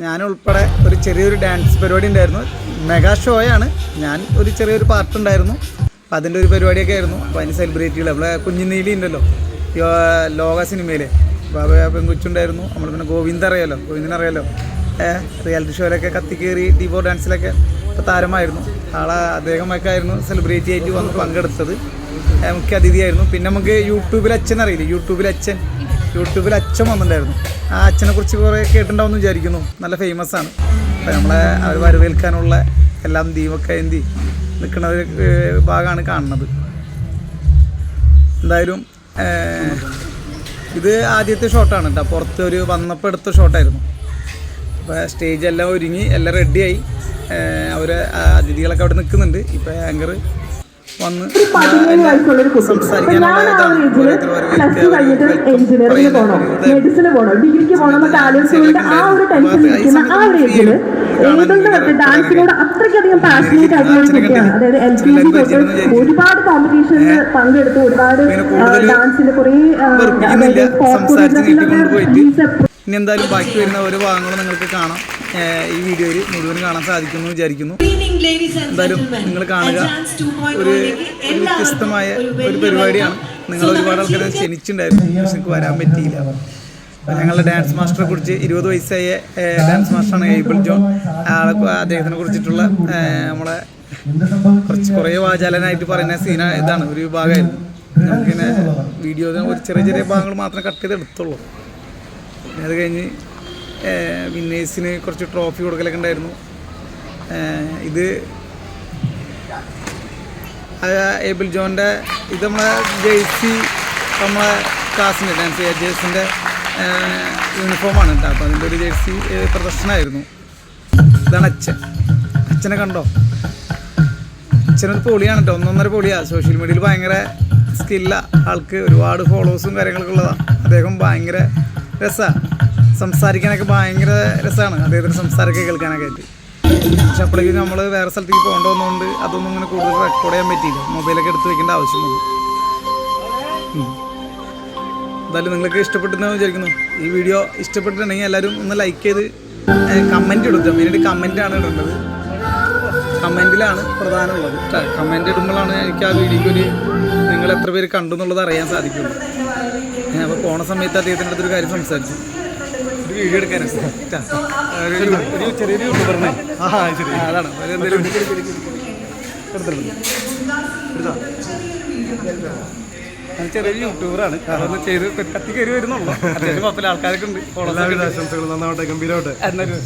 ഞാനുൾപ്പെടെ ഒരു ചെറിയൊരു ഡാൻസ് പരിപാടി ഉണ്ടായിരുന്നു. മെഗാ ഷോയാണ്. ഞാൻ ഒരു ചെറിയൊരു പാർട്ടുണ്ടായിരുന്നു. അപ്പോൾ അതിൻ്റെ ഒരു പരിപാടിയൊക്കെ ആയിരുന്നു. അപ്പോൾ അതിന് സെലിബ്രേറ്റുകൾ നമ്മളെ കുഞ്ഞുനീലി ഉണ്ടല്ലോ ലോക സിനിമയിലെ ബാബ പെങ്കുച്ചുണ്ടായിരുന്നു. നമ്മൾ പിന്നെ ഗോവിന്ദനറിയാലോ റിയാലിറ്റി ഷോയിലൊക്കെ കത്തിക്കേറി ടീബോ ഡാൻസിലൊക്കെ ഇപ്പോൾ താരമായിരുന്നു. അദ്ദേഹമൊക്കെ ആയിരുന്നു സെലിബ്രിറ്റി ആയിട്ട് വന്ന് പങ്കെടുത്തത്. മുഖ്യ അതിഥിയായിരുന്നു. പിന്നെ നമുക്ക് യൂട്യൂബിൽ അച്ഛൻ വന്നിട്ടുണ്ടായിരുന്നു. ആ അച്ഛനെ കുറിച്ച് കുറേ കേട്ടിട്ടുണ്ടാവുമെന്ന് വിചാരിക്കുന്നു. നല്ല ഫേമസ് ആണ്. അപ്പോൾ നമ്മളെ അവർ വരവേൽക്കാനുള്ള എല്ലാം ദീപൊക്കെ എന്തി നിൽക്കുന്ന ഒരു ഭാഗമാണ് കാണുന്നത്. എന്തായാലും ഇത് ആദ്യത്തെ ഷോട്ടാണ് കേട്ടോ. പുറത്ത് ഒരു വന്നപ്പോൾ എടുത്ത ഷോട്ടായിരുന്നു. അപ്പോൾ സ്റ്റേജ് എല്ലാം ഒരുങ്ങി എല്ലാം റെഡിയായി. അവർ അതിഥികളൊക്കെ അവിടെ നിൽക്കുന്നുണ്ട്. ഇപ്പോൾ ആങ്കർ വന്ന് സംസാരിക്കാനുള്ള ഇതാണ്. ഒരുപാട് കോമ്പറ്റീഷനിൽ പങ്കെടുത്തു, ഒരുപാട് ഡാൻസിന്റെ കുറേ സംസാരിച്ച് നീട്ടിക്കൊണ്ടുപോയിട്ട് ഇനി എന്തായാലും ബാക്കി വരുന്ന ഓരോ ഭാഗങ്ങളും നിങ്ങൾക്ക് കാണാം. ഈ വീഡിയോയിൽ മുഴുവൻ കാണാൻ സാധിക്കുമെന്ന് വിചാരിക്കുന്നു. എന്തായാലും നിങ്ങൾ കാണുക. ഒരു വ്യത്യസ്തമായ ഒരു പരിപാടിയാണ്. നിങ്ങൾ ഒരുപാട് ആൾക്കാരെ ക്ഷണിച്ചിട്ടുണ്ടായിരുന്നു, പക്ഷെ എനിക്ക് വരാൻ പറ്റിയില്ല. ഞങ്ങളുടെ ഡാൻസ് മാസ്റ്ററെ കുറിച്ച് 20 വയസ്സായ ഡാൻസ് മാസ്റ്ററാണ് ഏബിൾ ജോൺ. അദ്ദേഹത്തിനെ കുറിച്ചിട്ടുള്ള നമ്മളെ കുറേ വാചാലനായിട്ട് പറയുന്ന ഇതാണ് ഒരു വിഭാഗമായിരുന്നു. നമുക്കിങ്ങനെ വീഡിയോ ഒരു ചെറിയ ഭാഗങ്ങൾ മാത്രം കട്ട് ചെയ്ത് എടുത്തുള്ളൂ. അത് കഴിഞ്ഞ് വിന്നേഴ്സിന് കുറച്ച് ട്രോഫി കൊടുക്കലൊക്കെ ഉണ്ടായിരുന്നു. ഇത് ഏബിൾ ജോൻ്റെ ഇത് നമ്മളെ ജേഴ്സി നമ്മളെ ക്ലാസ്സിൻ്റെ ഡാൻസ് ജേഴ്സിൻ്റെ യൂണിഫോമാണ് കേട്ടോ. അപ്പോൾ അതിൻ്റെ ഒരു ജേഴ്സി പ്രദർശനമായിരുന്നു. ഇതാണ് അച്ഛനെ കണ്ടോ? അച്ഛനൊരു പൊളിയാണ് കേട്ടോ, 1.5 പൊളിയാണ്. സോഷ്യൽ മീഡിയയിൽ ഭയങ്കര സ്കില്ലാണ് ആൾക്ക്. ഒരുപാട് ഫോളോവേഴ്സും കാര്യങ്ങളൊക്കെ ഉള്ളതാണ്. അദ്ദേഹം ഭയങ്കര രസമാണ്, സംസാരിക്കാനൊക്കെ ഭയങ്കര രസമാണ് അദ്ദേഹത്തിൻ്റെ സംസാരമൊക്കെ കേൾക്കാനൊക്കെ ആയിട്ട്. പക്ഷെ അപ്പോഴേക്കും നമ്മൾ വേറെ സ്ഥലത്തേക്ക് പോകേണ്ട വന്നതുകൊണ്ട് അതൊന്നും ഇങ്ങനെ കൂടുതൽ റെക്കോർഡ് ചെയ്യാൻ പറ്റിയില്ല. മൊബൈലൊക്കെ എടുത്ത് വെക്കേണ്ട ആവശ്യം വന്നു. എന്തായാലും നിങ്ങൾക്ക് ഇഷ്ടപ്പെട്ടെന്ന് വിചാരിക്കുന്നു. ഈ വീഡിയോ ഇഷ്ടപ്പെട്ടിട്ടുണ്ടെങ്കിൽ എല്ലാവരും ഒന്ന് ലൈക്ക് ചെയ്ത് കമൻറ്റ് ഇടുക. മെയിനായിട്ട് കമൻറ്റാണ് ഇടേണ്ടത്. കമൻറ്റിലാണ് പ്രധാനമുള്ളത്. കമൻറ്റ് ഇടുമ്പോഴാണ് എനിക്ക് ആ വീഡിയോയ്ക്ക് നിങ്ങൾ എത്ര പേര് കണ്ടു എന്നുള്ളത് അറിയാൻ സാധിക്കുള്ളൂ. അപ്പോൾ പോണ സമയത്ത് അദ്ദേഹത്തിൻ്റെ അടുത്തൊരു കാര്യം സംസാരിച്ചു. ഒരു വീഡിയോ എടുക്കാനാണ് ചെറിയൊരു യൂട്യൂബറിനെ അതാണ് എന്തെങ്കിലും ഞാൻ ചെറിയൊരു യൂട്യൂബറാണ്. അതൊന്ന് ചെയ്ത് കത്തിക്കയറി വരുന്നുള്ളൂ. അത്യാവശ്യം കുഴപ്പമില്ല, ആൾക്കാരൊക്കെ ഉണ്ട്. ആശംസകൾ നന്നാവട്ടെ, ഗംഭീരമാവട്ടെ. എന്നൊരു